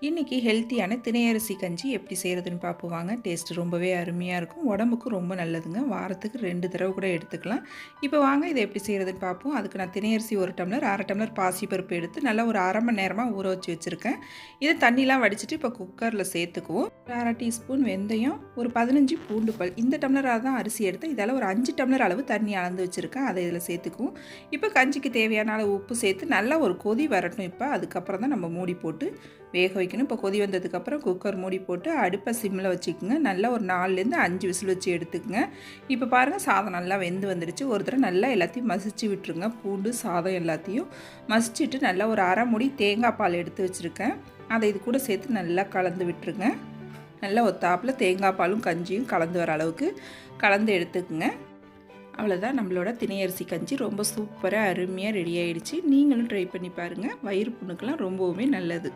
இன்றைக்கி ஹெல்த்தியான தினை அரிசி கஞ்சி எப்படி செய்கிறதுன்னு பார்ப்போம் வாங்க. டேஸ்ட் ரொம்பவே அருமையாக இருக்கும். உடம்புக்கும் ரொம்ப நல்லதுங்க. வாரத்துக்கு 2 தடவை கூட எடுத்துக்கலாம். இப்போ வாங்க இதை எப்படி செய்கிறதுன்னு பார்ப்போம். அதுக்கு நான் தினை அரிசி 1 டம்ளர், 1/2 டம்ளர் பாசிப்பருப்பு எடுத்து நல்லா ஒரு 1/2 மணி நேரமாக ஊற வச்சு வச்சுருக்கேன். இதை தண்ணிலாம் வடிச்சிட்டு இப்போ குக்கரில் சேர்த்துக்குவோம். ஒரு 1/2 டீஸ்பூன் வெந்தயம், ஒரு 15 பூண்டு பல். இந்த டம்ளராக தான் அரிசி எடுத்தேன். இதால் ஒரு 5 டம்ளர் அளவு தண்ணி அளந்து வச்சுருக்கேன். அதை இதில் சேர்த்துக்குவோம். இப்போ கஞ்சிக்கு தேவையான அளவு உப்பு சேர்த்து நல்லா ஒரு கொதி வரட்டும். இப்போ அதுக்கப்புறம் தான் நம்ம மூடி போட்டு வேக வைக்கணும். இப்போ கொதி வந்ததுக்கப்புறம் குக்கர் மூடி போட்டு அடுப்பை சிம்மில் வச்சுக்கோங்க. நல்லா ஒரு 4லேருந்து 5 விசில் வச்சு எடுத்துக்கங்க. இப்போ பாருங்கள், சாதம் நல்லா வெந்து வந்துடுச்சு. ஒரு தடவை நல்லா எல்லாத்தையும் மசிச்சு விட்டுருங்க. பூண்டு சாதம் எல்லாத்தையும் மசிச்சுட்டு நல்லா ஒரு அரை மூடி தேங்காய் பால் எடுத்து வச்சுருக்கேன். அதை இது கூட சேர்த்து நல்லா கலந்து விட்டுருங்க. நல்லா ஒத்தாப்பில் தேங்காய் பாலும் கஞ்சியும் கலந்து வர அளவுக்கு கலந்து எடுத்துக்குங்க. அவ்வளோதான், நம்மளோட தினை அரிசி கஞ்சி ரொம்ப சூப்பராக அருமையாக ரெடி ஆகிடுச்சு. நீங்களும் ட்ரை பண்ணி பாருங்கள். வயிறு புண்ணுக்கெல்லாம் ரொம்பவுமே நல்லது.